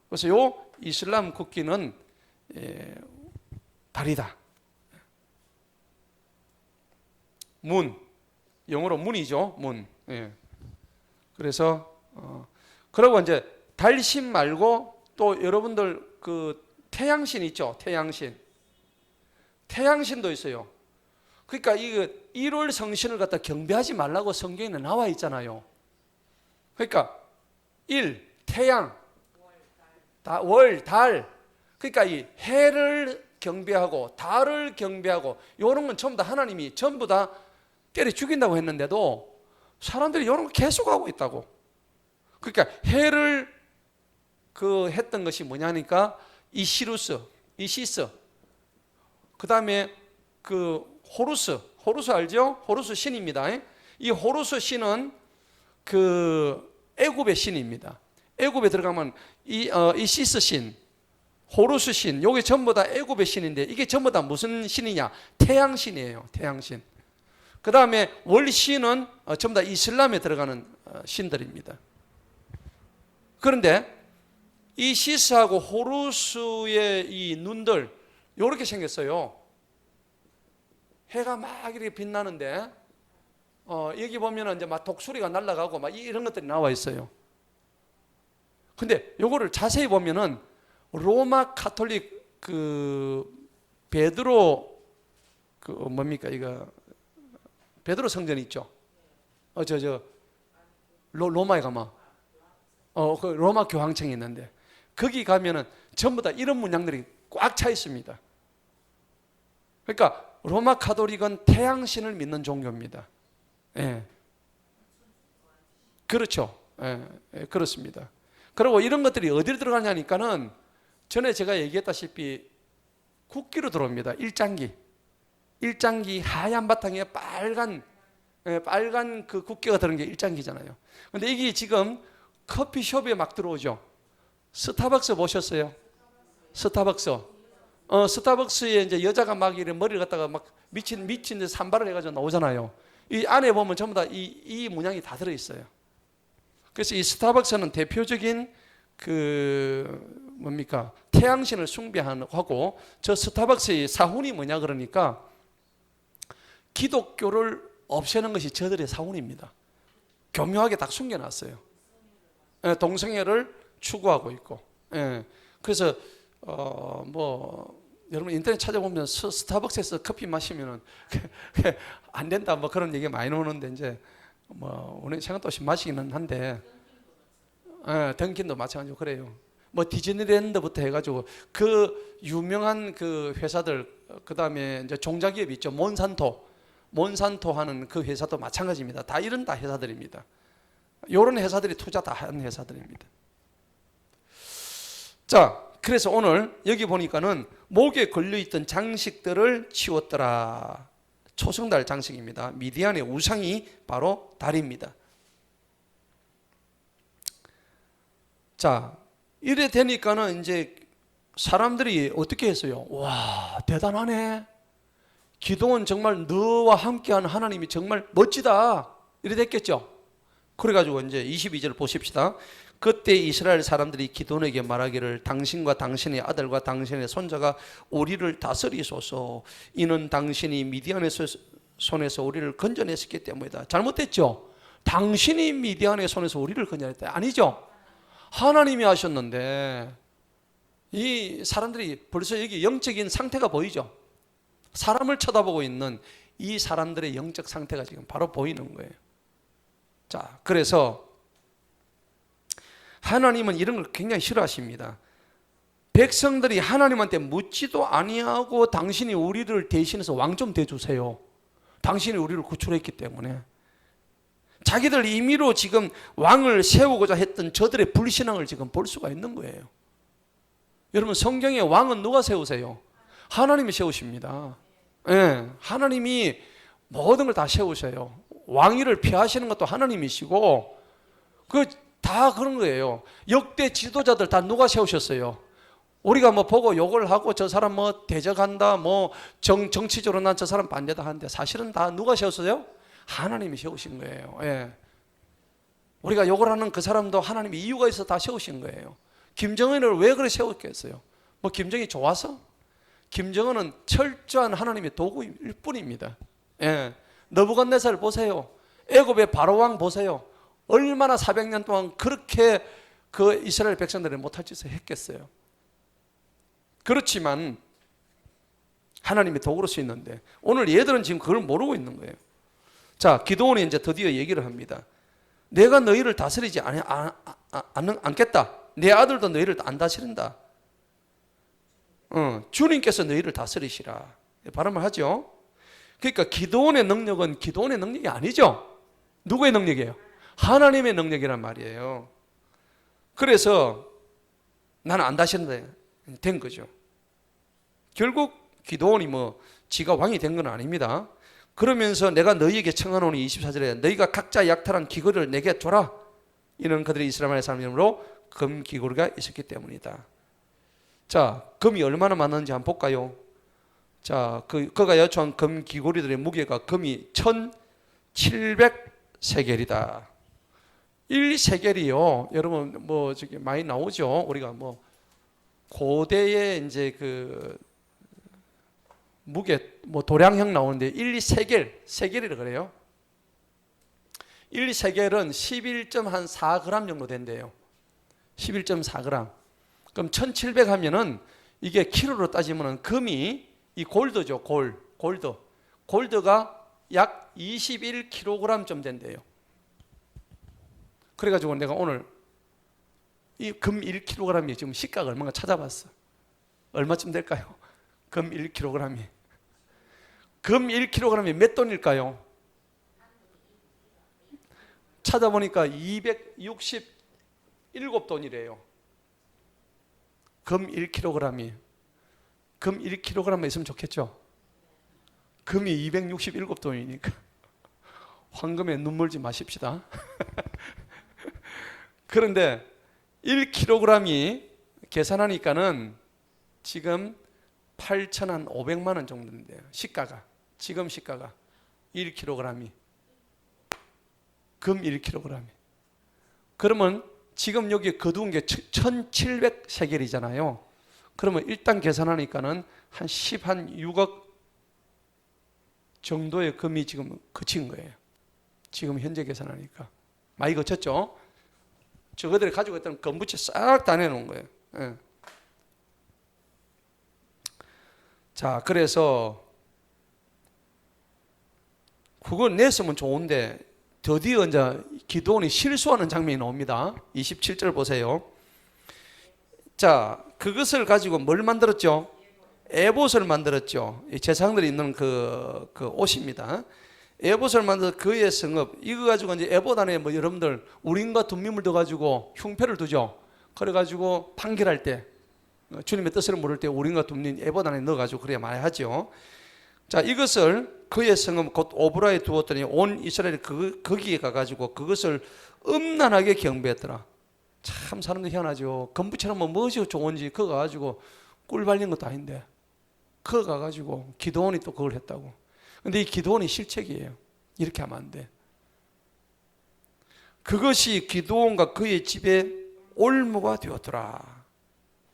그래서 요 이슬람 국기는 달이다. 문, 영어로 문이죠. 문. 예. 그래서 그리고 이제 달신 말고 또 여러분들 그 태양신 있죠. 태양신도 있어요. 그러니까 이거 1월 성신을 갖다 경배하지 말라고 성경에 나와 있잖아요. 그러니까 태양, 월, 달. 그러니까 이 해를 경배하고 달을 경배하고 이런 건 전부 다 하나님이 전부 다 때려 죽인다고 했는데도 사람들이 이런 거 계속 하고 있다고. 그러니까 해를 했던 것이 뭐냐니까 이시스, 그 다음에 호루스 알죠? 호루스 신입니다. 이 호루스 신은 애굽의 신입니다. 애굽에 들어가면 이시스 신, 호루스 신, 요게 전부 다 애굽의 신인데 이게 전부 다 무슨 신이냐? 태양신이에요. 태양신. 그 다음에 월신은 전부 다 이슬람에 들어가는 신들입니다. 그런데 이 시스하고 호루스의 이 눈들 요렇게 생겼어요. 해가 막 이렇게 빛나는데 여기 보면은 이제 막 독수리가 날아가고 막 이런 것들이 나와 있어요. 근데 요거를 자세히 보면은 로마 카톨릭 베드로 베드로 성전 있죠. 로마에 가면 그 로마 교황청이 있는데 거기 가면은 전부 다 이런 문양들이 꽉 차 있습니다. 그러니까 로마 카톨릭은 태양신을 믿는 종교입니다. 예. 그렇죠. 예, 그렇습니다. 그리고 이런 것들이 어디로 들어가냐니까는 전에 제가 얘기했다시피 국기로 들어옵니다. 일장기 하얀 바탕에 빨간 그 국기가 들어간 게 일장기잖아요. 근데 이게 지금 커피숍에 막 들어오죠. 스타벅스 보셨어요? 스타벅스에 이제 여자가 막 이렇게 머리를 갖다가 막 미친 데 산발을 해가지고 나오잖아요. 이 안에 보면 전부 다 이 문양이 다 들어있어요. 그래서 이 스타벅스는 대표적인 태양신을 숭배하고 저 스타벅스의 사훈이 뭐냐 그러니까 기독교를 없애는 것이 저들의 사훈입니다. 교묘하게 딱 숨겨놨어요. 동성애를 추구하고 있고. 그래서 여러분 인터넷 찾아보면 스타벅스에서 커피 마시면은 안 된다 그런 얘기 많이 나오는데 이제 우리 생각도 없이 마시기는 한데 던킨도 마찬가지고 그래요. 디즈니랜드부터 해가지고 그 유명한 그 회사들 그 다음에 이제 종자기업 있죠. 몬산토 하는 그 회사도 마찬가지입니다. 다 이런 회사들입니다. 이런 회사들이 투자 다 하는 회사들입니다. 자, 그래서 오늘 여기 보니까는 목에 걸려있던 장식들을 치웠더라. 초승달 장식입니다. 미디안의 우상이 바로 달입니다. 자, 이래 되니까는 이제 사람들이 어떻게 했어요? 와, 대단하네. 기도는 정말 너와 함께하는 하나님이 정말 멋지다. 이래 됐겠죠? 그래가지고 이제 22절 보십시다. 그때 이스라엘 사람들이 기도원에게 말하기를 당신과 당신의 아들과 당신의 손자가 우리를 다스리소서. 이는 당신이 미디안의 손에서 우리를 건져냈었기 때문이다. 잘못됐죠? 당신이 미디안의 손에서 우리를 건져냈다. 아니죠. 하나님이 하셨는데 이 사람들이 벌써 여기 영적인 상태가 보이죠. 사람을 쳐다보고 있는 이 사람들의 영적 상태가 지금 바로 보이는 거예요. 자, 그래서 하나님은 이런 걸 굉장히 싫어하십니다. 백성들이 하나님한테 묻지도 아니하고 당신이 우리를 대신해서 왕 좀 대주세요. 당신이 우리를 구출했기 때문에. 자기들 임의로 지금 왕을 세우고자 했던 저들의 불신앙을 지금 볼 수가 있는 거예요. 여러분, 성경에 왕은 누가 세우세요? 하나님이 세우십니다. 네, 하나님이 모든 걸 다 세우셔요. 왕위를 피하시는 것도 하나님이시고, 다 그런 거예요. 역대 지도자들 다 누가 세우셨어요? 우리가 뭐 보고 욕을 하고 저 사람 뭐 대적한다, 뭐 정치적으로 난 저 사람 반대다 하는데 사실은 다 누가 세웠어요? 하나님이 세우신 거예요. 예. 우리가 욕을 하는 그 사람도 하나님이 이유가 있어 다 세우신 거예요. 김정은을 왜 그래 세웠겠어요? 뭐 김정은이 좋아서? 김정은은 철저한 하나님의 도구일 뿐입니다. 예. 느부갓네살 보세요. 애굽의 바로왕 보세요. 얼마나 400년 동안 그렇게 그 이스라엘 백성들이 못할 짓을 했겠어요. 그렇지만 하나님이 도구로 쓰이는데 오늘 얘들은 지금 그걸 모르고 있는 거예요. 자, 기드온이 이제 드디어 얘기를 합니다. 내가 너희를 다스리지 않겠다. 내 아들도 너희를 안 다스린다. 주님께서 너희를 다스리시라. 발음을 하죠. 그러니까 기드온의 능력은 기드온의 능력이 아니죠. 누구의 능력이에요? 하나님의 능력이란 말이에요. 그래서 나는 안 다스린다 된 거죠. 결국 기드온이 뭐 지가 왕이 된 건 아닙니다. 그러면서 내가 너희에게 청하노니 24절에 너희가 각자 약탈한 귀걸이를 내게 줘라. 이는 그들이 이스라엘 사람 이름으로 금 귀걸이가 있었기 때문이다. 자, 금이 얼마나 많은지 한번 볼까요? 자, 그가 여초한 금 귀걸이들의 무게가 금이 1700세겔이다. 1세겔이요. 여러분 뭐 저기 많이 나오죠. 우리가 뭐 고대에 이제 그 무게 뭐 도량형 나오는데 1, 2세겔, 세겔이라 그래요. 1, 2세겔은 11.4g 정도 된대요. 11.4g. 그럼 1700 하면은 이게 키로로 따지면은 금이 이 골드죠. 골드가 약 21kg쯤 된대요. 그래가지고 내가 오늘 이 금 1kg이 지금 시가가 얼마나 찾아봤어. 얼마쯤 될까요? 금 1kg이. 금 1kg이 몇 돈일까요? 찾아보니까 267돈이래요. 금 1kg이. 금 1kg 있으면 좋겠죠? 금이 267돈이니까. 황금에 눈물지 마십시다. 그런데 1kg이 계산하니까는 지금 8,500만 원 정도 된대요. 시가가. 지금 시가가 1kg이. 금 1kg이. 그러면 지금 여기 거두은 게 1700세겔이잖아요. 그러면 일단 계산하니까는 한 6억 정도의 금이 지금 그친 거예요. 지금 현재 계산하니까. 많이 거쳤죠? 저거들이 가지고 있던 금부채 싹 다 내놓은 거예요. 예. 자, 그래서 그걸 냈으면 좋은데 드디어 이제 기드온이 실수하는 장면이 나옵니다. 27절 보세요. 자, 그것을 가지고 뭘 만들었죠? 에봇을 만들었죠. 제사장들이 입는 그 옷입니다. 에봇을 만들어서 그의 성읍, 이거 가지고 이제 에봇 안에 뭐 여러분들 우림과 둠밈을 넣어가지고 흉패를 두죠. 그래가지고 판결할 때 주님의 뜻을 모를 때 우림과 둠밈 에봇 안에 넣어가지고 그래야 많이 하죠. 자, 이것을 그의 성읍 곧 오브라에 두었더니 온 이스라엘이 거기에 가가지고 그것을 음란하게 경배했더라. 참 사람들 희한하죠. 금부처럼 뭐 무엇이 좋은지 그거 가지고 꿀 발린 것도 아닌데 그거 가가지고 기드온이 또 그걸 했다고. 근데 이 기드온이 실책이에요. 이렇게 하면 안 돼. 그것이 기드온과 그의 집에 올무가 되었더라.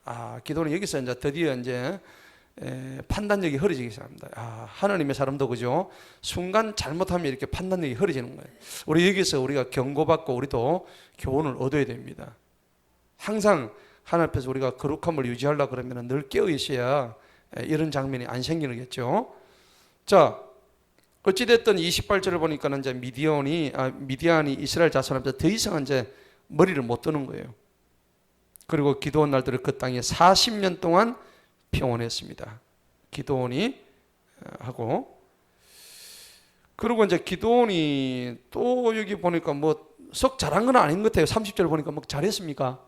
아, 기드온이 여기서 이제 드디어 이제 판단력이 흐려지기 시작합니다. 하나님의 사람도 그죠? 순간 잘못하면 이렇게 판단력이 흐려지는 거예요. 우리 여기서 우리가 경고받고 우리도 교훈을 얻어야 됩니다. 항상 하나님 앞에서 우리가 거룩함을 유지하려고 그러면 늘 깨어 있어야 이런 장면이 안 생기겠죠. 자, 어찌됐든 28절을 보니까는 이제 미디안이 이스라엘 자손 앞에서 더 이상 이제 머리를 못 드는 거예요. 그리고 기드온 날들을 그 땅에 40년 동안 평온했습니다. 기드온이 하고, 그리고 이제 기드온이 또 여기 보니까 뭐 썩 잘한 건 아닌 것 같아요. 30절 보니까 뭐 잘했습니까?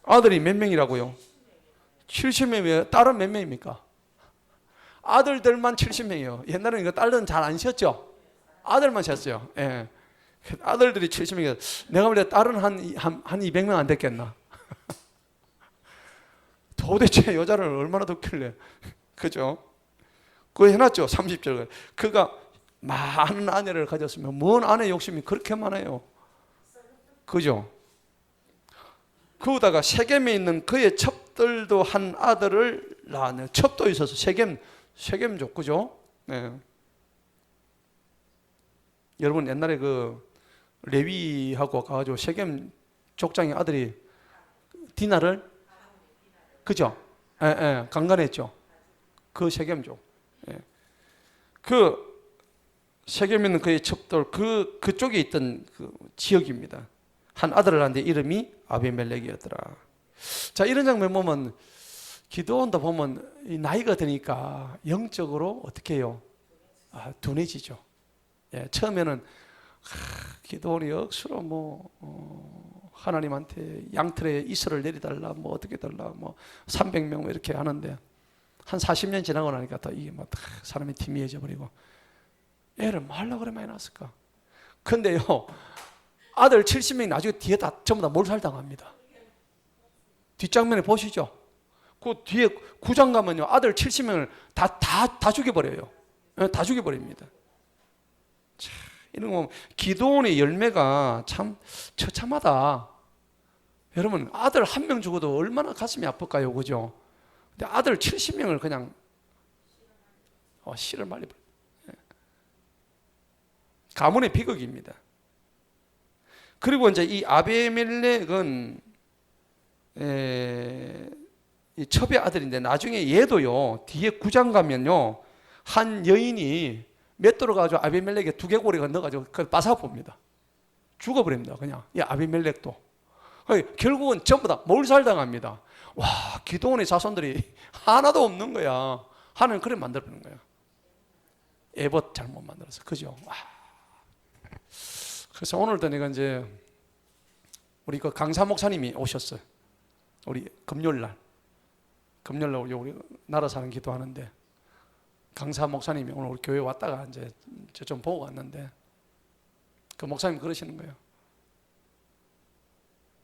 아들이 몇 명이라고요? 70명이에요. 딸은 몇 명입니까? 아들들만 70명이에요. 옛날에는 이거 딸은 잘 안 쉬었죠? 아들만 쉬었어요. 예. 아들들이 70명이에요. 내가 볼 때 딸은 한 200명 안 됐겠나? 도대체 여자를 얼마나 뒀길래. 그죠? 그거 해놨죠. 30절. 그가 많은 아내를 가졌으면 뭔 아내 욕심이 그렇게 많아요. 그죠? 그러다가 세겜에 있는 그의 첩들도 한 아들을 낳았네요. 첩도 있어서 세겜족, 그죠? 네. 여러분 옛날에 그 레위하고 가가지고 세겜 족장의 아들이 디나를, 그죠? 예, 예, 강간했죠. 그 세겜족. 예. 그 세겜에 있는 그의 첩들, 그쪽에 있던 그 지역입니다. 한 아들을 낳았는데 이름이 아비멜렉이었더라. 자, 이런 장면 보면 기드온도 보면 이 나이가 드니까 영적으로 어떻게 해요? 둔해지죠. 예, 처음에는 기드온이 억수로 하나님한테 양털에 이슬을 내리달라, 뭐 어떻게 달라, 뭐 300명 이렇게 하는데 한 40년 지나고 나니까 또 이게 막 사람이 희미해져 버리고 애를 뭐 하려고 그래 많이 낳았을까? 근데요, 아들 70명이 나중에 뒤에 다 전부 다 몰살당합니다. 뒷장면에 보시죠. 그 뒤에 9장 가면요, 아들 70명을 다 죽여버려요. 다 죽여버립니다. 참, 이런 거 기드온의 열매가 참 처참하다. 여러분, 아들 한 명 죽어도 얼마나 가슴이 아플까요, 그죠? 근데 아들 70명을 그냥 씨를 말려. 가문의 비극입니다. 그리고 이제 이 아비멜렉은 이 첩의 아들인데 나중에 얘도요, 뒤에 9장 가면요, 한 여인이 맷돌을 가지고 아비멜렉에 두개골에 넣어가지고 그걸 빠사봅니다. 죽어버립니다. 그냥 이 아비멜렉도. 결국은 전부 다 몰살당합니다. 와, 기드온의 자손들이 하나도 없는 거야. 하나님 그래 만들어버리는 거야. 에봇 잘못 만들어서. 그죠? 와. 그래서 오늘도 내가 이제 우리 그 강사 목사님이 오셨어요. 우리 금요일날 우리 나라 사는 기도하는데 강사 목사님이 오늘 우리 교회 왔다가 이제 저 좀 보고 갔는데 그 목사님 그러시는 거예요.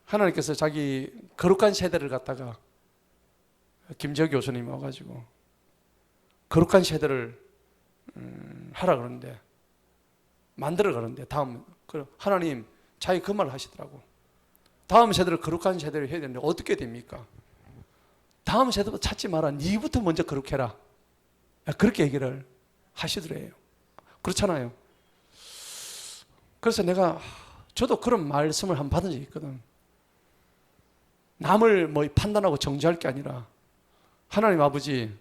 하나님께서 자기 거룩한 세대를 갖다가 김재호 교수님이 와가지고 거룩한 세대를 하라 그러는데 만들어 가는데 다음 하나님 자기 그 말을 하시더라고. 다음 세대를 거룩한 세대를 해야 되는데 어떻게 됩니까? 다음 세대도 찾지 마라. 니부터 먼저 거룩해라. 그렇게 얘기를 하시더래요. 그렇잖아요. 그래서 저도 그런 말씀을 한 번 받은 적이 있거든. 남을 뭐 판단하고 정죄할 게 아니라 하나님 아버지,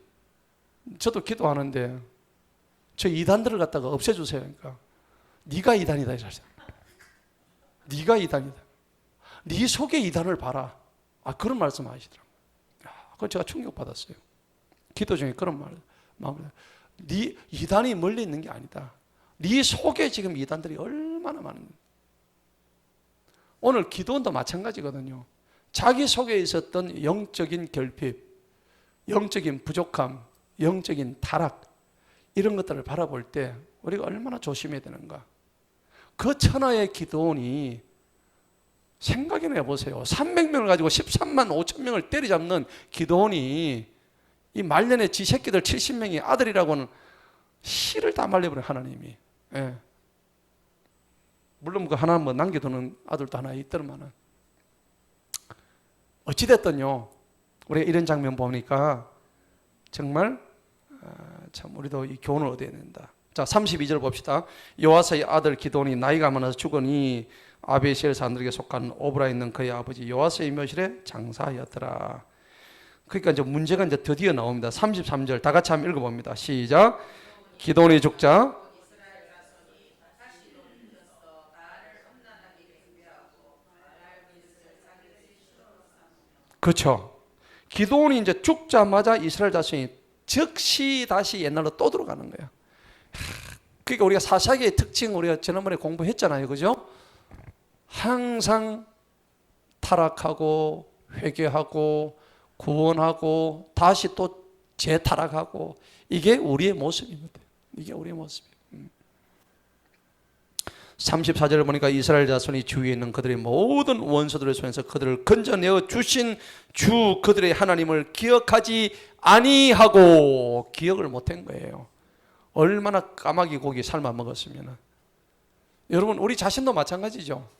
저도 기도하는데 저 이단들을 갖다가 없애주세요. 그러니까 네가 이단이다 이러잖아. 네가 이단이다. 네 속에 이단을 봐라. 그런 말씀 하시더라고요. 그건 제가 충격받았어요. 기도 중에 그런 마음을. 네 이단이 멀리 있는 게 아니다. 네 속에 지금 이단들이 얼마나 많은. 오늘 기도원도 마찬가지거든요. 자기 속에 있었던 영적인 결핍, 영적인 부족함, 영적인 타락, 이런 것들을 바라볼 때 우리가 얼마나 조심해야 되는가. 그 천하의 기도원이 생각이나 해보세요. 300명을 가지고 13만 5천 명을 때리잡는 기도원이 이 말년에 지 새끼들 70명이 아들이라고는 씨를 다 말려버린 하나님이. 예. 물론 그 하나 뭐 남겨두는 아들도 하나 있더만은 어찌됐든요. 우리가 이런 장면 보니까 정말 참 우리도 이 교훈을 얻어야 된다. 자, 32절 봅시다. 요아스의 아들 기드온이 나이가 많아서 죽으니 아비에셀 사람들에게 속한 오브라에 있는 그의 아버지 요아스의 묘실에 장사하였더라. 그러니까 이제 문제가 이제 드디어 나옵니다. 33절 다 같이 한번 읽어봅니다. 시작. 기드온이 죽자. 그렇죠. 기드온이 이제 죽자마자 이스라엘 자손이 즉시 다시 옛날로 또 들어가는 거예요. 그러니까 우리가 사사기의 특징 우리가 지난번에 공부했잖아요. 그죠? 항상 타락하고 회개하고 구원하고 다시 또 재타락하고 이게 우리의 모습입니다. 이게 우리의 모습이에요. 34절을 보니까 이스라엘 자손이 주위에 있는 그들의 모든 원수들의 손에서 그들을 건져내어 주신 주 그들의 하나님을 기억하지 아니하고 기억을 못한 거예요. 얼마나 까마귀 고기 삶아 먹었으면. 여러분 우리 자신도 마찬가지죠.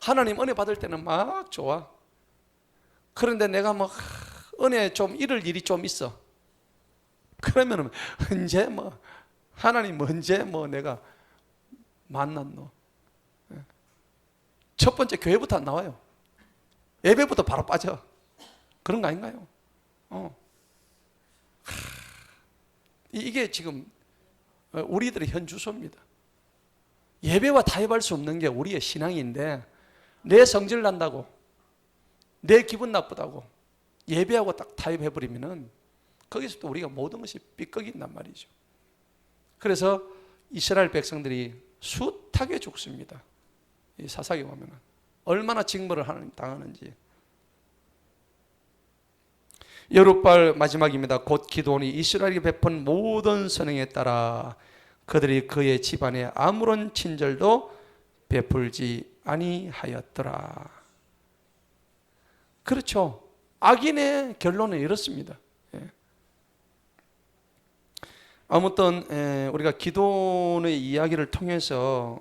하나님 은혜 받을 때는 막 좋아. 그런데 내가 뭐 은혜 좀 잃을 일이 좀 있어. 그러면은 언제 뭐 하나님 언제 뭐 내가 만났노? 첫 번째 교회부터 안 나와요. 예배부터 바로 빠져. 그런 거 아닌가요? 이게 지금 우리들의 현 주소입니다. 예배와 타협할 수 없는 게 우리의 신앙인데 내 성질 난다고 내 기분 나쁘다고 예배하고 딱 타협해버리면은 거기서 또 우리가 모든 것이 삐걱인단 말이죠. 그래서 이스라엘 백성들이 숱하게 죽습니다. 이 사사기 보면은 얼마나 징벌을 당하는지. 여룻발 마지막입니다. 곧 기드온이 이스라엘에게 베푼 모든 선행에 따라 그들이 그의 집안에 아무런 친절도 베풀지 아니하였더라. 그렇죠. 악인의 결론은 이렇습니다. 아무튼 우리가 기드온의 이야기를 통해서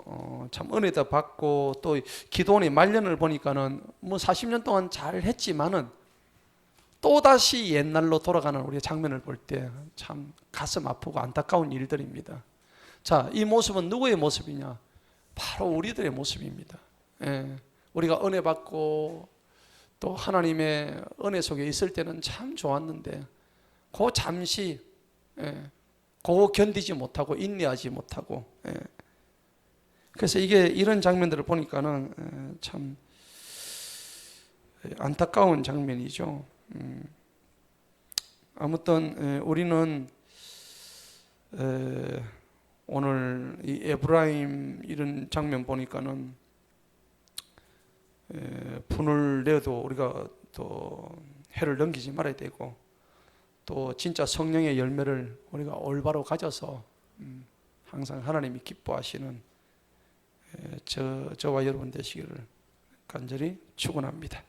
참 은혜도 받고 또 기드온의 말년을 보니까는 뭐 40년 동안 잘 했지만은 또다시 옛날로 돌아가는 우리의 장면을 볼 때 참 가슴 아프고 안타까운 일들입니다. 자, 이 모습은 누구의 모습이냐? 바로 우리들의 모습입니다. 우리가 은혜 받고 또 하나님의 은혜 속에 있을 때는 참 좋았는데 그 잠시 그거 견디지 못하고 인내하지 못하고 그래서 이게 이런 장면들을 보니까는 참 안타까운 장면이죠. 아무튼 우리는 오늘 이 에브라임 이런 장면 보니까는 분을 내어도 우리가 또 해를 넘기지 말아야 되고 또 진짜 성령의 열매를 우리가 올바로 가져서 항상 하나님이 기뻐하시는 저와 여러분 되시기를 간절히 축원합니다.